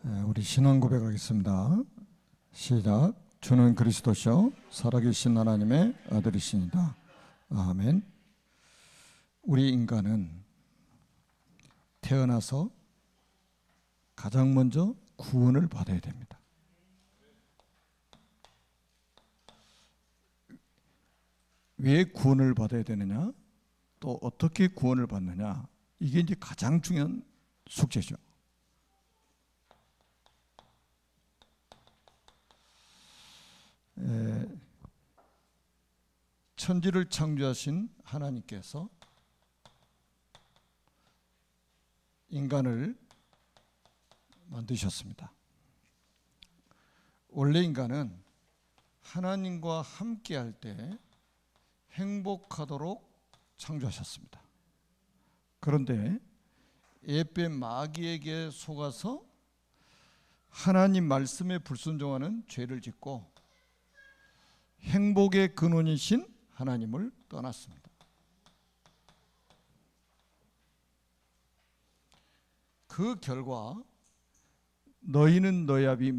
우리 신앙 고백하겠습니다. 시작. 주는 그리스도시요 살아계신 하나님의 아들이십니다. 아멘. 우리 인간은 태어나서 가장 먼저 구원을 받아야 됩니다. 왜 구원을 받아야 되느냐? 또 어떻게 구원을 받느냐? 이게 이제 가장 중요한 숙제죠. 천지를 창조하신 하나님께서 인간을 만드셨습니다. 원래 인간은 하나님과 함께 할 때 행복하도록 창조하셨습니다. 그런데 옛뱀 마귀에게 속아서 하나님 말씀에 불순종하는 죄를 짓고 행복의 근원이신 하나님을 떠났습니다. 그 결과 너희는 너희 아비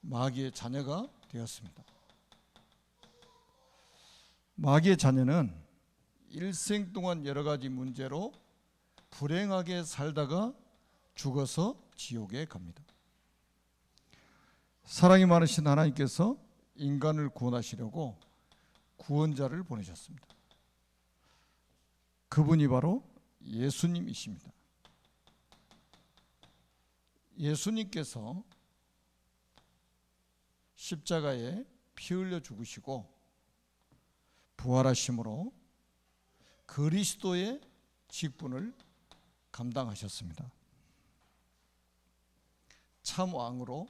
마귀의 자녀가 되었습니다. 마귀의 자녀는 일생 동안 여러 가지 문제로 불행하게 살다가 죽어서 지옥에 갑니다. 사랑이 많으신 하나님께서 인간을 구원하시려고 구원자를 보내셨습니다. 그분이 바로 예수님이십니다. 예수님께서 십자가에 피 흘려 죽으시고 부활하심으로 그리스도의 직분을 감당하셨습니다. 참 왕으로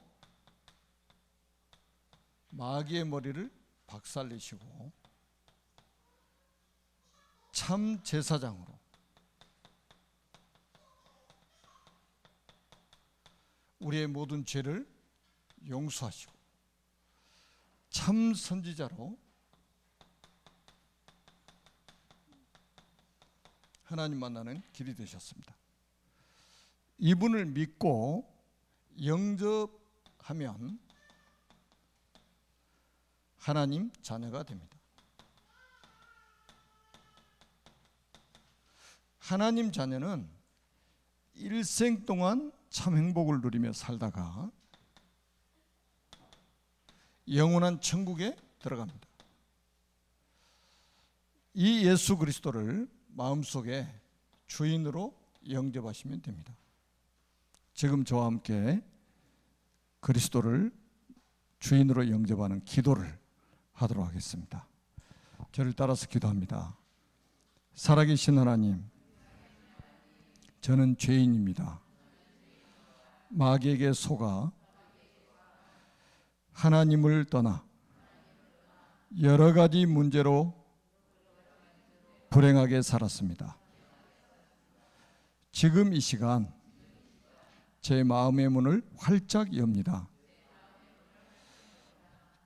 마귀의 머리를 박살내시고 참 제사장으로 우리의 모든 죄를 용서하시고 참 선지자로 하나님 만나는 길이 되셨습니다. 이분을 믿고 영접하면 하나님 자녀가 됩니다. 하나님 자녀는 일생 동안 참 행복을 누리며 살다가 영원한 천국에 들어갑니다. 이 예수 그리스도를 마음속에 주인으로 영접하시면 됩니다. 지금 저와 함께 그리스도를 주인으로 영접하는 기도를 하도록 하겠습니다. 저를 따라서 기도합니다. 살아계신 하나님, 저는 죄인입니다. 마귀에게 속아 하나님을 떠나 여러 가지 문제로 불행하게 살았습니다. 지금 이 시간 제 마음의 문을 활짝 엽니다.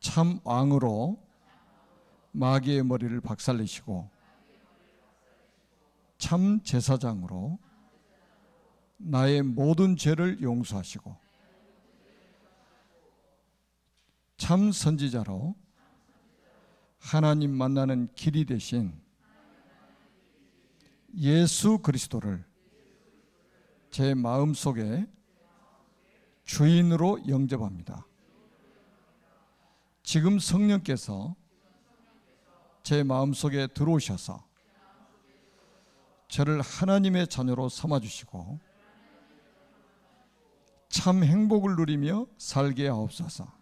참 왕으로 마귀의 머리를 박살내시고 참 제사장으로 나의 모든 죄를 용서하시고 참 선지자로 하나님 만나는 길이 되신 예수 그리스도를 제 마음속에 주인으로 영접합니다. 지금 성령께서 제 마음속에 들어오셔서 저를 하나님의 자녀로 삼아주시고 참 행복을 누리며 살게 하옵소서.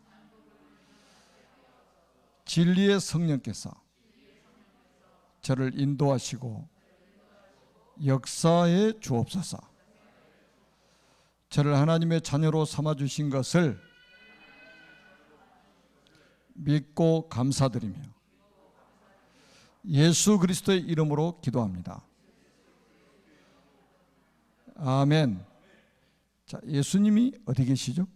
진리의 성령께서 저를 인도하시고 역사해 주옵소서. 저를 하나님의 자녀로 삼아주신 것을 믿고 감사드리며 예수 그리스도의 이름으로 기도합니다. 아멘. 자, 예수님이 어디 계시죠?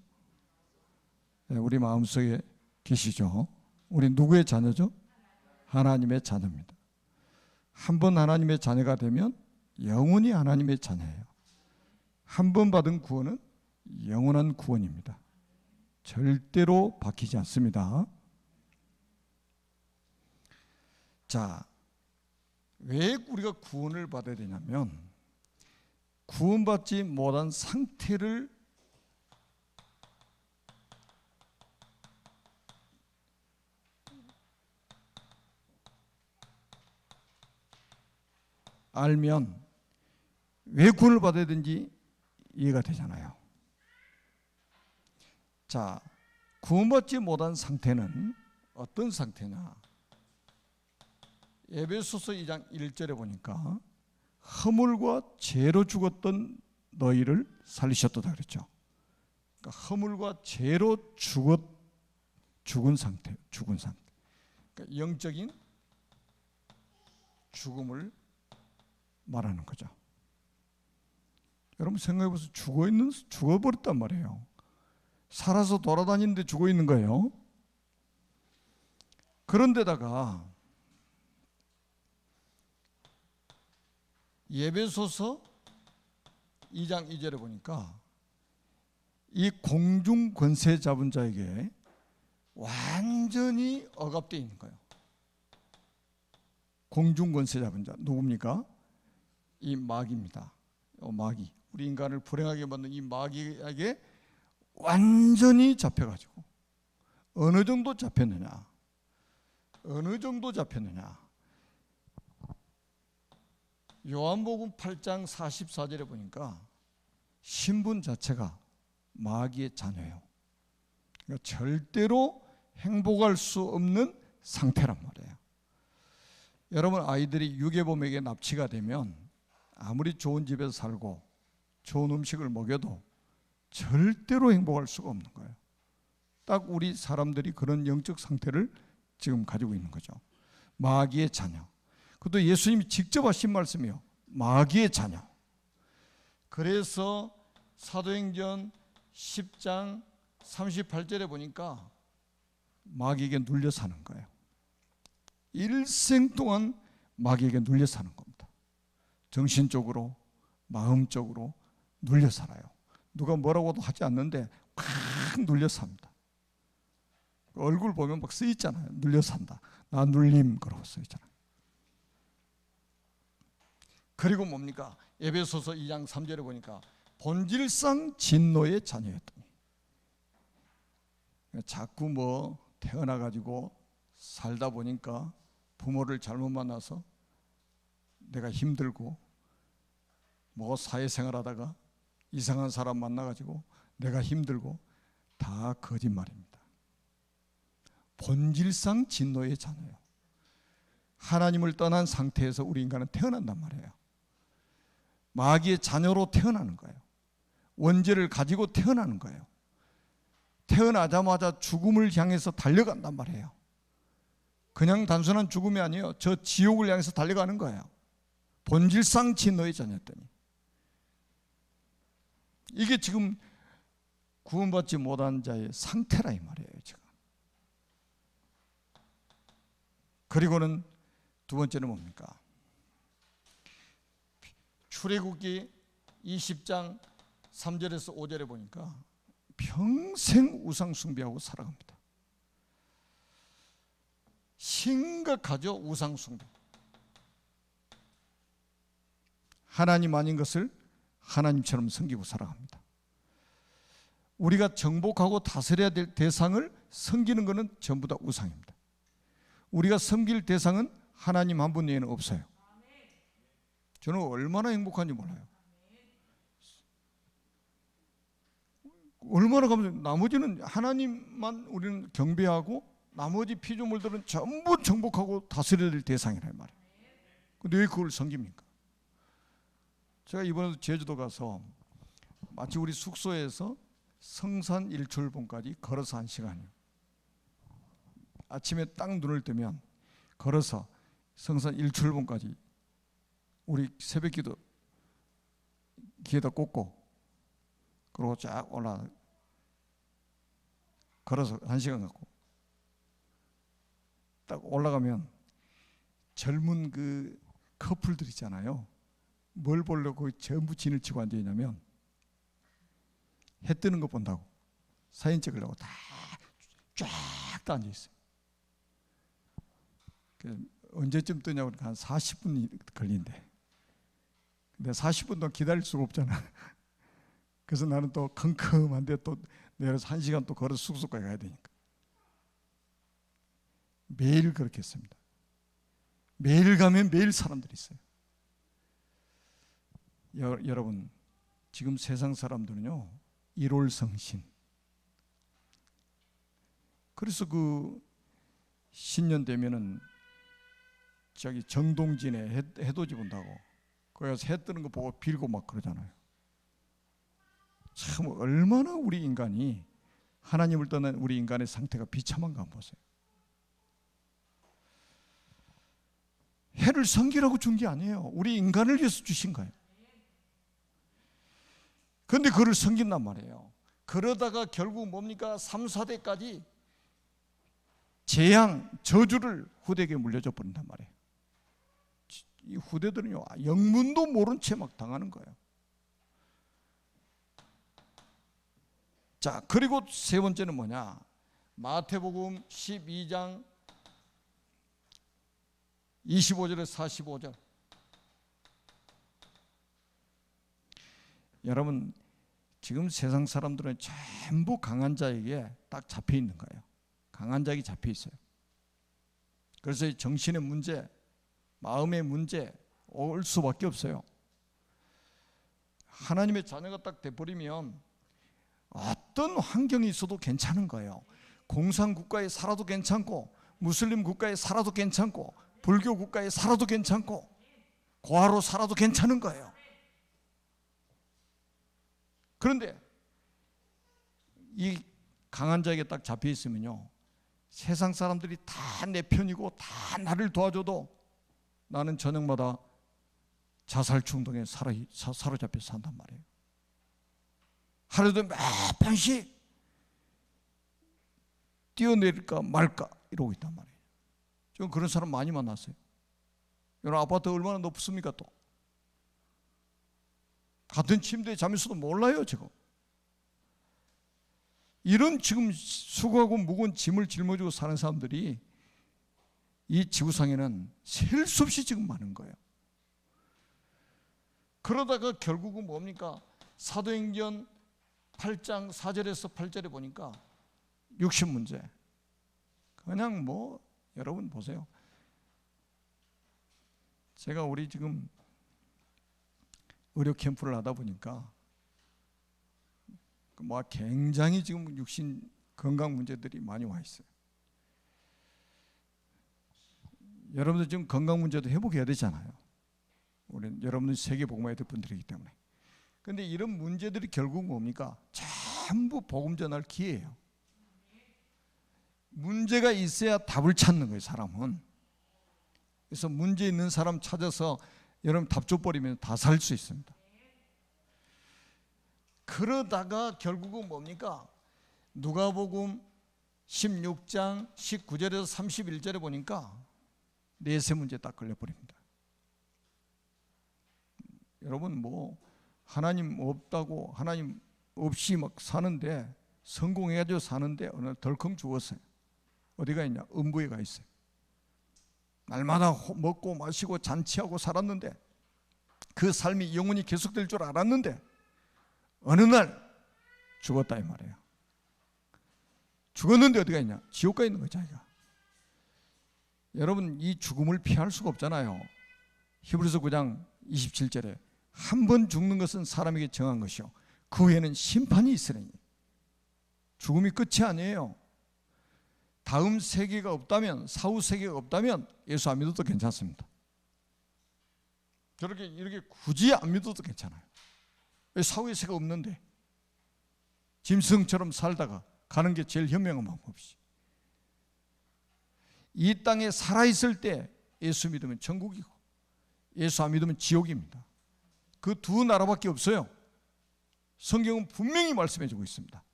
우리 마음속에 계시죠? 우리 누구의 자녀죠? 하나님의 자녀입니다. 한 번 하나님의 자녀가 되면 영원히 하나님의 자녀예요. 한 번 받은 구원은 영원한 구원입니다. 절대로 바뀌지 않습니다. 자, 왜 우리가 구원을 받아야 되냐면 구원받지 못한 상태를 알면 왜 구원을 받아야 되는지 이해가 되잖아요. 자, 구원받지 못한 상태는 어떤 상태냐? 에베소서 2장 1절에 보니까 허물과 죄로 죽었던 너희를 살리셨다 그랬죠. 그러니까 허물과 죄로 죽은 상태, 그러니까 영적인 죽음을 말하는 거죠. 여러분 생각해 보세요. 죽어버렸단 말이에요. 살아서 돌아다니는데 죽어 있는 거예요. 그런데다가 에베소서 2장 2절에 보니까 이 공중 권세 잡은 자에게 완전히 억압되어 있는 거예요. 공중 권세 잡은 자 누굽니까? 이 마귀입니다. 마귀, 우리 인간을 불행하게 만든 이 마귀에게 완전히 잡혀가지고 어느 정도 잡혔느냐? 요한복음 8장 44절에 보니까 신분 자체가 마귀의 자녀예요. 그러니까 절대로 행복할 수 없는 상태란 말이에요. 여러분 아이들이 유괴범에게 납치가 되면 아무리 좋은 집에서 살고 좋은 음식을 먹여도 절대로 행복할 수가 없는 거예요. 딱 우리 사람들이 그런 영적 상태를 지금 가지고 있는 거죠. 마귀의 자녀. 그것도 예수님이 직접 하신 말씀이요. 마귀의 자녀. 그래서 사도행전 10장 38절에 보니까 마귀에게 눌려 사는 거예요. 일생 동안 마귀에게 눌려 사는 겁니다. 정신적으로, 마음적으로 눌려 살아요. 누가 뭐라고도 하지 않는데 팍 눌려 삽니다. 얼굴 보면 막 쓰있잖아요. 눌려 산다. 나 눌림 그러고 쓰있잖아요. 그리고 뭡니까? 에베소서 2장 3절에 보니까 본질상 진노의 자녀였더니 자꾸 뭐 태어나가지고 살다 보니까 부모를 잘못 만나서 내가 힘들고 뭐 사회생활하다가 이상한 사람 만나가지고 내가 힘들고 다 거짓말입니다. 본질상 진노의 자녀예요. 하나님을 떠난 상태에서 우리 인간은 태어난단 말이에요. 마귀의 자녀로 태어나는 거예요. 원죄를 가지고 태어나는 거예요. 태어나자마자 죽음을 향해서 달려간단 말이에요. 그냥 단순한 죽음이 아니에요. 저 지옥을 향해서 달려가는 거예요. 본질상 진노의 자녀였더니. 이게 지금 구원받지 못한 자의 상태라 이 말이에요. 지금. 그리고는 두 번째는 뭡니까? 출애굽기 20장 3절에서 5절에 보니까 평생 우상 숭배하고 살아갑니다. 심각하죠. 우상 숭배. 하나님 아닌 것을 하나님처럼 섬기고 살아갑니다. 우리가 정복하고 다스려야 될 대상을 섬기는 것은 전부 다 우상입니다. 우리가 섬길 대상은 하나님 한 분 외에는 없어요. 저는 얼마나 행복한지 몰라요. 얼마나 감사해요. 나머지는 하나님만 우리는 경배하고 나머지 피조물들은 전부 정복하고 다스려야 될 대상이란 말이에요. 근데 왜 그걸 섬깁니까? 제가 이번에도 제주도 가서 마치 우리 숙소에서 성산 일출봉까지 걸어서 1시간이요. 아침에 딱 눈을 뜨면 걸어서 성산 일출봉까지 우리 새벽기도 귀에다 꽂고 그러고 쫙 걸어서 1시간 갖고 딱 올라가면 젊은 그 커플들 있잖아요. 뭘 보려고 전부 진을 치고 앉아있냐면 해 뜨는 거 본다고 사진 찍으려고 다 쫙 다 앉아 있어요. 언제쯤 뜨냐고 한 40분이 걸린대. 근데 40분 동안 기다릴 수가 없잖아. 그래서 나는 또 컴컴한데 또 내려서 1시간 또 걸어서 숙소까지 가야 되니까 매일 그렇게 했습니다. 매일 가면 매일 사람들이 있어요. 여러분, 지금 세상 사람들은요 1월성신, 그래서 그 신년 되면은 저기 정동진에 해돋이 본다고 거기서 해 뜨는 거 보고 빌고 막 그러잖아요. 참 얼마나 우리 인간이, 하나님을 떠난 우리 인간의 상태가 비참한가 한번 보세요. 해를 섬기라고 준 게 아니에요. 우리 인간을 위해서 주신 거예요. 그런데 그를 섬긴단 말이에요. 그러다가 결국 뭡니까? 3, 4대까지 재앙, 저주를 후대에게 물려줘 버린단 말이에요. 이 후대들은요 영문도 모른 채 막 당하는 거예요. 자, 그리고 세 번째는 뭐냐? 마태복음 12장 25절에서 45절. 여러분, 지금 세상 사람들은 전부 강한 자에게 딱 잡혀 있는 거예요. 강한 자에게 잡혀 있어요. 그래서 정신의 문제, 마음의 문제 올 수밖에 없어요. 하나님의 자녀가 딱 돼버리면 어떤 환경이 있어도 괜찮은 거예요. 공산국가에 살아도 괜찮고, 무슬림 국가에 살아도 괜찮고, 불교 국가에 살아도 괜찮고, 고아로 살아도 괜찮은 거예요. 그런데 이 강한 자에게 딱 잡혀 있으면요 세상 사람들이 다 내 편이고 다 나를 도와줘도 나는 저녁마다 자살 충동에 사로잡혀 산단 말이에요. 하루도 몇 번씩 뛰어내릴까 말까 이러고 있단 말이에요. 좀 그런 사람 많이 만났어요. 여러분, 아파트 얼마나 높습니까? 또 같은 침대에 잠있어도 몰라요 지금. 이런 지금 수고하고 무거운 짐을 짊어지고 사는 사람들이 이 지구상에는 셀 수 없이 지금 많은 거예요. 그러다가 결국은 뭡니까? 사도행전 8장 4절에서 8절에 보니까 육신 문제. 그냥 뭐 여러분 보세요. 제가 우리 지금 의료 캠프를 하다 보니까 뭐 굉장히 지금 육신 건강 문제들이 많이 와 있어요. 여러분들 지금 건강 문제도 회복해야 되잖아요. 여러분들 세계 복음화의 분들이기 때문에. 그런데 이런 문제들이 결국 뭡니까? 전부 복음 전할 기회예요. 문제가 있어야 답을 찾는 거예요, 사람은. 그래서 문제 있는 사람 찾아서 여러분 답 줘버리면 다 살 수 있습니다. 그러다가 결국은 뭡니까? 누가복음 16장 19절에서 31절에 보니까 내세 문제에 딱 걸려버립니다. 여러분, 뭐 하나님 없다고, 하나님 없이 막 사는데, 성공해가지고 사는데 어느 날 덜컹 죽었어요. 어디가 있냐? 음부에 가 있어요. 날마다 먹고 마시고 잔치하고 살았는데, 그 삶이 영원히 계속될 줄 알았는데 어느 날 죽었다 이 말이에요. 죽었는데 어디가 있냐? 지옥가 있는 거예요, 자기가. 여러분, 이 죽음을 피할 수가 없잖아요. 히브리서 9장 27절에 한 번 죽는 것은 사람에게 정한 것이요 그 후에는 심판이 있으리니. 죽음이 끝이 아니에요. 다음 세계가 없다면, 사후 세계가 없다면 예수 안 믿어도 괜찮습니다. 저렇게 이렇게 굳이 안 믿어도 괜찮아요. 사후의 세계가 없는데 짐승처럼 살다가 가는 게 제일 현명한 방법이지. 이 땅에 살아있을 때 예수 믿으면 천국이고 예수 안 믿으면 지옥입니다. 그 두 나라밖에 없어요. 성경은 분명히 말씀해주고 있습니다.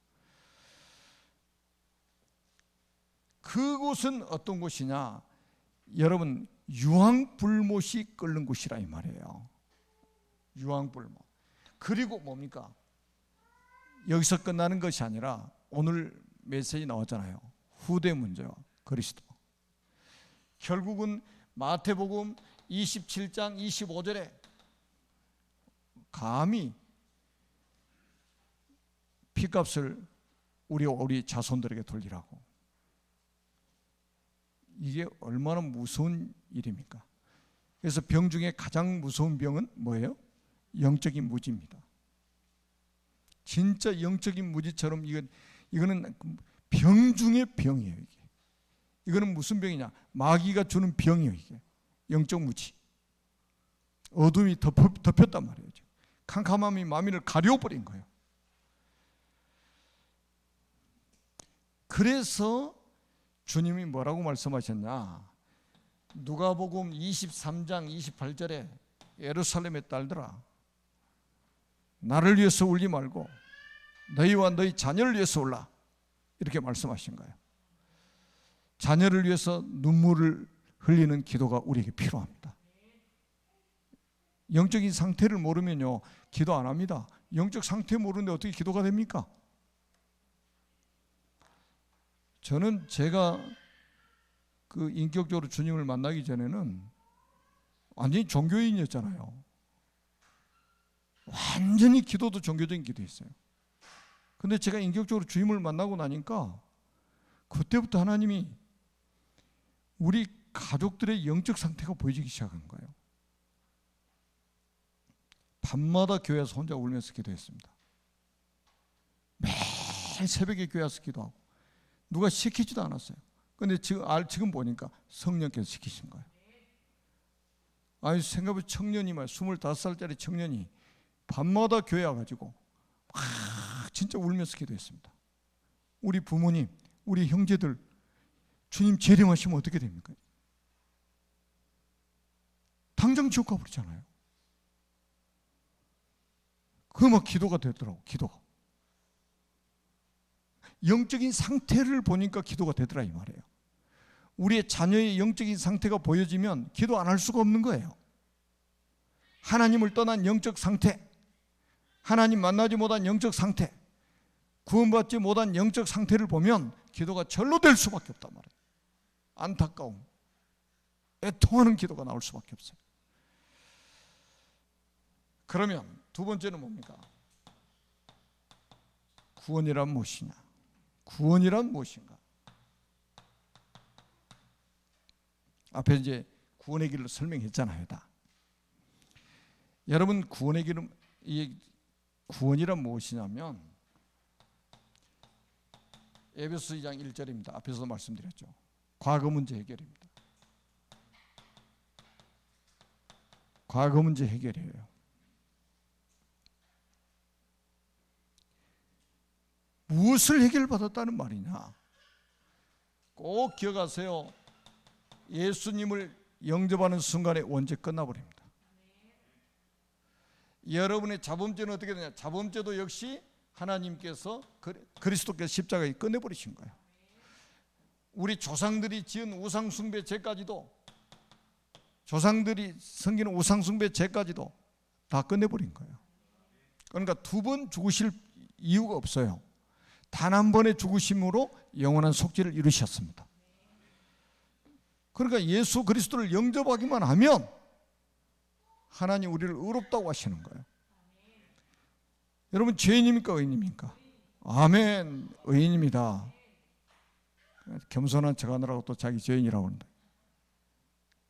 그곳은 어떤 곳이냐? 여러분, 유황불못이 끓는 곳이라 이 말이에요. 유황불못. 그리고 뭡니까? 여기서 끝나는 것이 아니라 오늘 메시지 나왔잖아요. 후대 문제와 그리스도. 결국은 마태복음 27장 25절에 감히 피값을 우리 자손들에게 돌리라고. 이게 얼마나 무서운 일입니까? 그래서 병 중에 가장 무서운 병은 뭐예요? 영적인 무지입니다. 진짜 영적인 무지처럼 이거는 병 중에 병이에요. 이거는 무슨 병이냐? 마귀가 주는 병이에요. 이게 영적 무지. 어둠이 덮였단 말이에요. 캄캄함이 마음을 가려버린 거예요. 그래서 주님이 뭐라고 말씀하셨냐? 누가복음 23장 28절에 예루살렘의 딸들아, 나를 위해서 울지 말고 너희와 너희 자녀를 위해서 울라, 이렇게 말씀하신 거예요. 자녀를 위해서 눈물을 흘리는 기도가 우리에게 필요합니다. 영적인 상태를 모르면요 기도 안 합니다. 영적 상태 모르는데 어떻게 기도가 됩니까? 저는 제가 그 인격적으로 주님을 만나기 전에는 완전히 종교인이었잖아요. 완전히 기도도 종교적인 기도였어요. 근데 제가 인격적으로 주님을 만나고 나니까 그때부터 하나님이 우리 가족들의 영적 상태가 보여지기 시작한 거예요. 밤마다 교회 와서 혼자 울면서 기도했습니다. 매일 새벽에 교회 와서 기도하고 누가 시키지도 않았어요. 근데 지금 보니까 성령께서 시키신 거예요. 아니 생각해보면 청년이 25살짜리 청년이 밤마다 교회 와가지고 진짜 울면서 기도했습니다. 우리 부모님, 우리 형제들 주님 재림하시면 어떻게 됩니까? 당장 지옥 가버리잖아요. 그 막 기도가 되더라고. 기도가 영적인 상태를 보니까 기도가 되더라 이 말이에요. 우리의 자녀의 영적인 상태가 보여지면 기도 안 할 수가 없는 거예요. 하나님을 떠난 영적 상태, 하나님 만나지 못한 영적 상태, 구원받지 못한 영적 상태를 보면 기도가 절로 될 수밖에 없단 말이에요. 안타까움, 애통하는 기도가 나올 수밖에 없어요. 그러면 두 번째는 뭡니까? 구원이란 무엇이냐? 구원이란 무엇인가? 앞에 이제 구원의 길을 설명했잖아요, 다. 여러분 구원의 길은 이 구원이란 무엇이냐면 에베소 2장 1절입니다. 앞에서도 말씀드렸죠. 과거 문제 해결입니다. 과거 문제 해결이에요. 무엇을 해결받았다는 말이냐? 꼭 기억하세요. 예수님을 영접하는 순간에 원죄 끝나버립니다. 여러분의 자범죄는 어떻게 되냐? 자범죄도 역시 하나님께서 그리스도께서 십자가에 끝내버리신 거예요. 우리 조상들이 지은 우상숭배 죄까지도, 조상들이 섬기는 우상숭배 죄까지도 다 끝내버린 거예요. 그러니까 두 번 죽으실 이유가 없어요. 단 한 번의 죽으심으로 영원한 속죄를 이루셨습니다. 그러니까 예수 그리스도를 영접하기만 하면 하나님 우리를 의롭다고 하시는 거예요. 여러분 죄인입니까 의인입니까? 아멘, 의인입니다. 겸손한 척하느라고 또 자기 죄인이라고 합니다.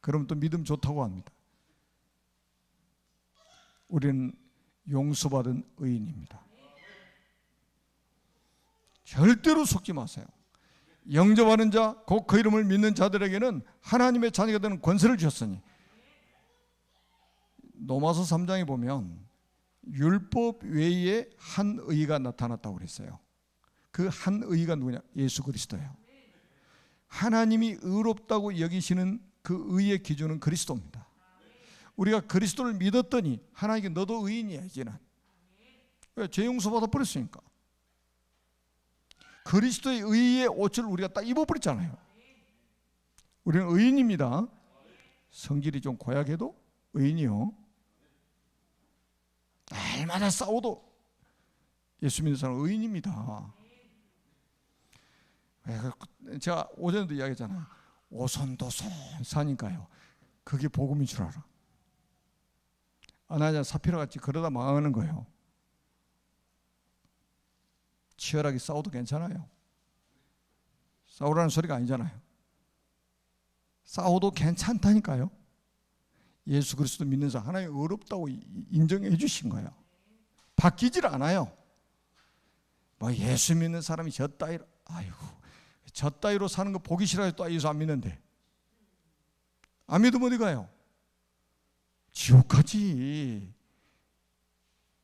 그럼 또 믿음 좋다고 합니다. 우리는 용서받은 의인입니다. 절대로 속지 마세요. 영접하는 자, 곧 그 이름을 믿는 자들에게는 하나님의 자녀가 되는 권세를 주셨으니. 로마서 3장에 보면 율법 외에 한 의가 나타났다고 그랬어요. 그 한 의가 누구냐? 예수 그리스도예요. 하나님이 의롭다고 여기시는 그 의의 기준은 그리스도입니다. 우리가 그리스도를 믿었더니 하나님께 너도 의인이야 이제는. 왜? 죄 용서 받아 버렸으니까. 그리스도의 의의 옷을 우리가 딱 입어버렸잖아요. 우리는 의인입니다. 성질이 좀 고약해도 의인이요. 날마다 싸워도 예수 믿는 사람은 의인입니다. 제가 오전에도 이야기했잖아요. 오손도손 사니까요. 그게 복음인 줄 알아. 아나니아 사피라 같이 그러다 망하는 거예요. 치열하게 싸워도 괜찮아요. 싸우라는 소리가 아니잖아요. 싸워도 괜찮다니까요. 예수 그리스도 믿는 사람 하나님 어렵다고 인정해 주신 거예요. 바뀌질 않아요. 뭐 예수 믿는 사람이 저 따위로, 아이고 저 따위로 사는 거 보기 싫어요. 또 예수 안 믿는데. 안 믿으면 어디 가요? 지옥 가지.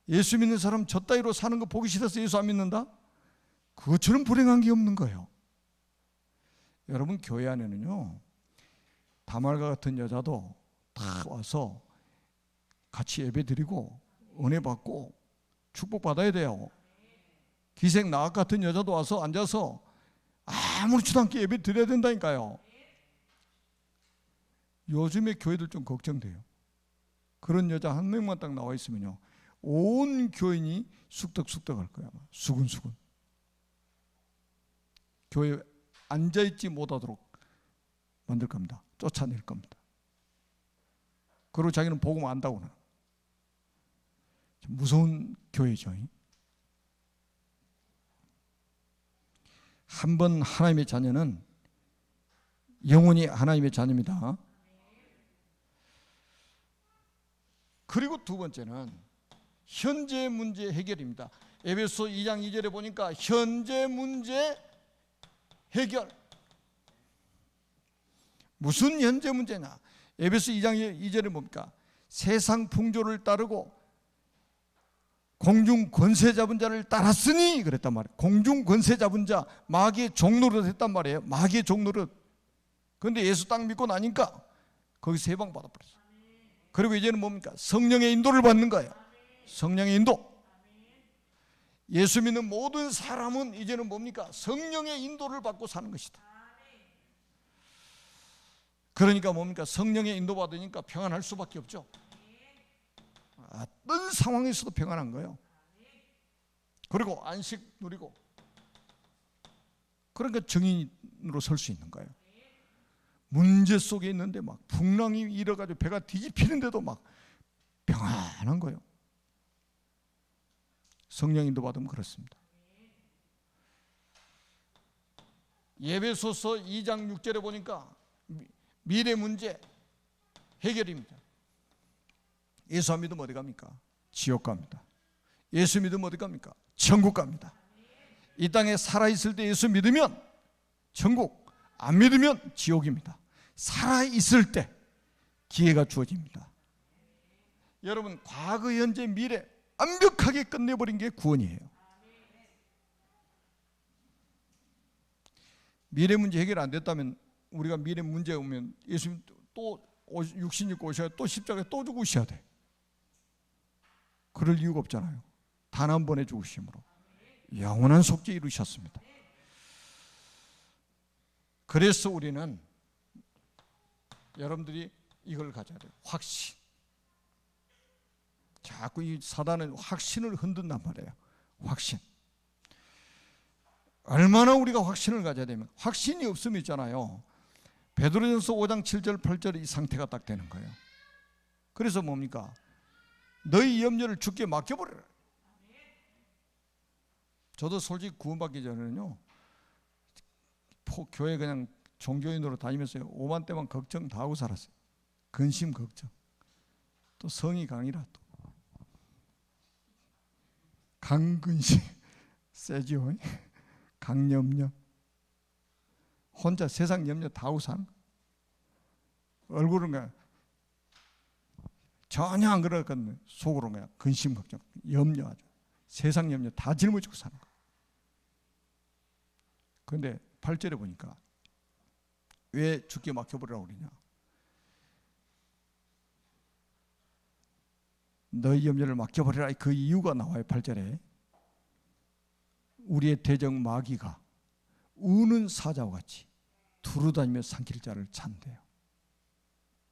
예수 믿는 사람 저 따위로 사는 거 보기 싫어서 예수 안 믿는다? 그것처럼 불행한 게 없는 거예요. 여러분 교회 안에는요, 다말과 같은 여자도 다 와서 같이 예배 드리고 은혜 받고 축복 받아야 돼요. 기생 나학 같은 여자도 와서 앉아서 아무렇지도 않게 예배 드려야 된다니까요. 요즘에 교회들 좀 걱정돼요. 그런 여자 한 명만 딱 나와 있으면요, 온 교인이 쑥덕쑥덕할 거야. 수근수근. 교회에 앉아있지 못하도록 만들 겁니다. 쫓아낼 겁니다. 그리고 자기는 복음 안다고는. 무서운 교회죠. 한번 하나님의 자녀는 영원히 하나님의 자녀입니다. 그리고 두 번째는 현재 문제 해결입니다. 에베소 2장 2절에 보니까 현재 문제 해결. 무슨 현재 문제냐? 에베소 2장 2절에 뭡니까? 세상 풍조를 따르고 공중 권세 잡은 자를 따랐으니 그랬단 말이에요. 공중 권세 잡은 자, 마귀의 종노릇 했단 말이에요. 마귀의 종노릇. 그런데 예수 딱 믿고 나니까 거기서 해방 받아버렸어요. 그리고 이제는 뭡니까? 성령의 인도를 받는 거예요. 성령의 인도. 예수 믿는 모든 사람은 이제는 뭡니까? 성령의 인도를 받고 사는 것이다. 그러니까 뭡니까? 성령의 인도 받으니까 평안할 수밖에 없죠. 어떤 상황에서도 평안한 거예요. 그리고 안식 누리고, 그러니까 정인으로 설 수 있는 거예요. 문제 속에 있는데 막 풍랑이 일어가지고 배가 뒤집히는데도 막 평안한 거예요. 성령 인도 받으면 그렇습니다. 예배소서 2장 6절에 보니까 미래 문제 해결입니다. 예수 안 믿으면 어디 갑니까? 지옥 갑니다. 예수 믿으면 어디 갑니까? 천국 갑니다. 이 땅에 살아있을 때 예수 믿으면 천국, 안 믿으면 지옥입니다. 살아있을 때 기회가 주어집니다. 여러분, 과거, 현재, 미래 완벽하게 끝내버린 게 구원이에요. 미래 문제 해결 안 됐다면, 우리가 미래 문제 오면 예수님 또 육신 입고 오셔야 또 십자가에 또 죽으셔야 돼. 그럴 이유가 없잖아요. 단 한 번의 죽으심으로 영원한 속죄 이루셨습니다. 그래서 우리는 여러분들이 이걸 가져야 돼요. 확신. 자꾸 이 사단은 확신을 흔든단 말이에요. 확신. 얼마나 우리가 확신을 가져야 되면, 확신이 없으면 있잖아요, 베드로전서 5장 7절 8절 이 상태가 딱 되는 거예요. 그래서 뭡니까? 너희 염려를 주께 맡겨버려라. 저도 솔직히 구원받기 전에는요, 교회 그냥 종교인으로 다니면서 오만 때만 걱정 다 하고 살았어요. 근심 걱정. 또 성이 강이라 또 강근심 세지요. 강염려. 혼자 세상 염려 다 하고 사는 거. 얼굴은 그냥 전혀 안 그랬거든요. 속으로 그냥 근심 걱정, 염려하죠. 세상 염려 다 짊어지고 사는 거. 그런데 8절에 보니까 왜 주께 맡겨버리라고 그러냐? 너희 염려를 맡겨버리라. 그 이유가 나와요. 8절에 우리의 대적 마귀가 우는 사자와 같이 두루다니며 삼킬 자를 찾는데요.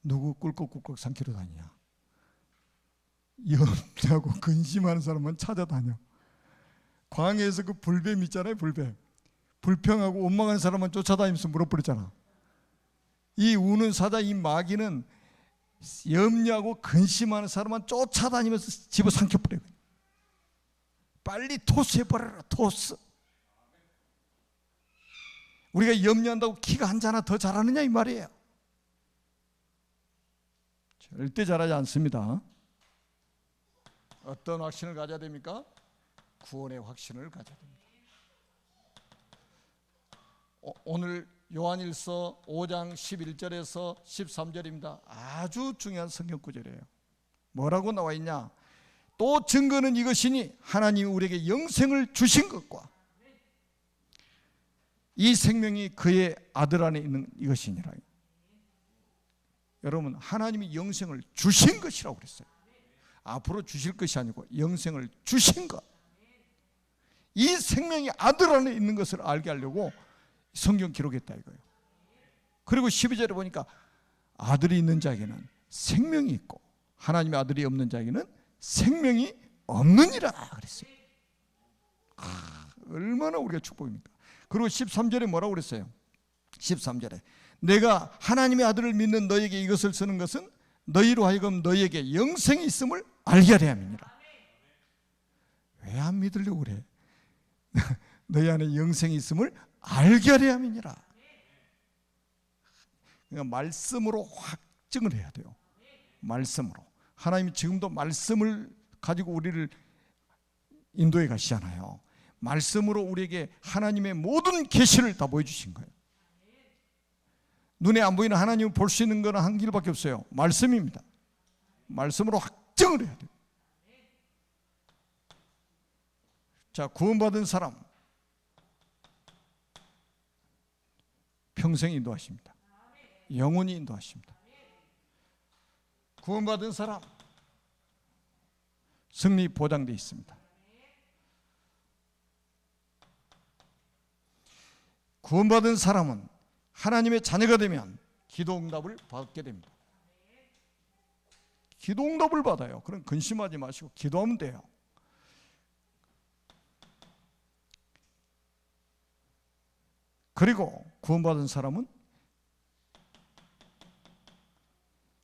누구 꿀꺽꿀꺽 삼키러 다니냐? 염려하고 근심하는 사람만 찾아다녀. 광야에서 그 불뱀 있잖아요. 불뱀. 불평하고 원망하는 사람만 쫓아다니면서 물어버리잖아. 이 우는 사자, 이 마귀는 염려하고 근심하는 사람만 쫓아다니면서 집어삼켜버려요. 빨리 토스해버려라. 토스. 우리가 염려한다고 키가 한 자나 더 자라느냐 이 말이에요. 절대 자라지 않습니다. 어떤 확신을 가져야 됩니까? 구원의 확신을 가져야 됩니다. 오늘 요한일서 5장 11절에서 13절입니다. 아주 중요한 성경 구절이에요. 뭐라고 나와 있냐? 또 증거는 이것이니 하나님이 우리에게 영생을 주신 것과 이 생명이 그의 아들 안에 있는 이것이니라. 여러분, 하나님이 영생을 주신 것이라고 그랬어요. 앞으로 주실 것이 아니고 영생을 주신 것. 이 생명이 아들 안에 있는 것을 알게 하려고 성경 기록했다 이거예요. 그리고 12절에 보니까 아들이 있는 자에게는 생명이 있고 하나님의 아들이 없는 자에게는 생명이 없느니라 그랬어요. 얼마나 우리가 축복입니까? 그리고 13절에 뭐라고 그랬어요? 13절에 내가 하나님의 아들을 믿는 너에게 이것을 쓰는 것은 너희로 하여금 너희에게 영생이 있음을 알게 하려 함이니라. 왜 안 믿으려고 그래? 너희 안에 영생이 있음을 알게 하려 함이니라. 그러니까 말씀으로 확증을 해야 돼요. 말씀으로. 하나님이 지금도 말씀을 가지고 우리를 인도해 가시잖아요. 말씀으로 우리에게 하나님의 모든 계시를 다 보여주신 거예요. 눈에 안 보이는 하나님을 볼 수 있는 것은 한 길밖에 없어요. 말씀입니다. 말씀으로 확증을 해야 돼요. 자, 구원받은 사람 평생 인도하십니다. 영원히 인도하십니다. 구원받은 사람 승리 보장되어 있습니다. 구원받은 사람은 하나님의 자녀가 되면 기도 응답을 받게 됩니다. 기도 응답을 받아요. 그럼 근심하지 마시고 기도하면 돼요. 그리고 구원받은 사람은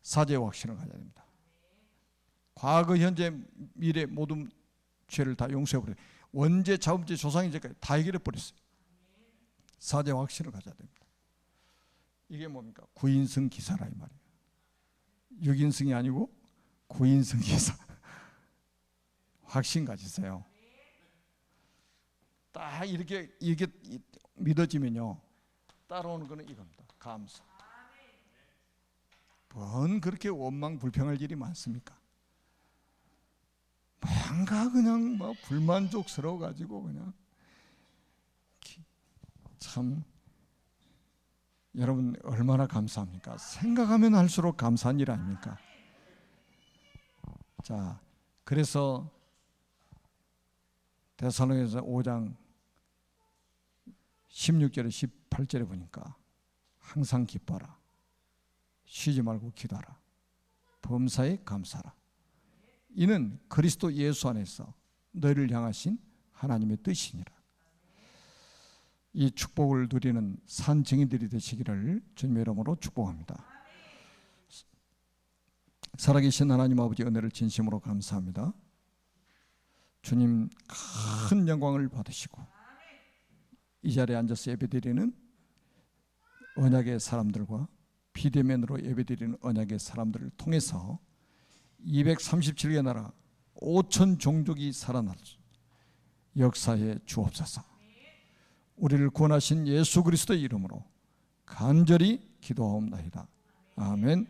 사죄의 확신을 가져야 됩니다. 과거, 현재, 미래 모든 죄를 다 용서해버려요. 원죄, 자음죄, 조상인죄까지 다 해결해버렸어요. 사죄의 확신을 가져야 됩니다. 이게 뭡니까? 구인승 기사라 이 말이에요. 6인승이 아니고 9인승 기사. 확신 가지세요. 딱 이렇게 믿어지면요, 따라오는 거는 이겁니다. 감사. 뭔 그렇게 원망 불평할 일이 많습니까? 뭔가 그냥 뭐 불만족스러워 가지고 그냥 참, 여러분 얼마나 감사합니까? 생각하면 할수록 감사한 일 아닙니까? 자, 그래서 데살로니가서 5장 16절에 18절에 보니까 항상 기뻐라, 쉬지 말고 기도하라, 범사에 감사하라. 이는 그리스도 예수 안에서 너희를 향하신 하나님의 뜻이니라. 이 축복을 누리는 산 증인들이 되시기를 주님의 이름으로 축복합니다. 살아계신 하나님 아버지 은혜를 진심으로 감사합니다. 주님 큰 영광을 받으시고 이 자리에 앉아서 예배드리는 언약의 사람들과 비대면으로 예배드리는 언약의 사람들을 통해서 237개 나라 5천 종족이 살아날 역사에 주옵소서. 우리를 구원하신 예수 그리스도의 이름으로 간절히 기도하옵나이다. 아멘.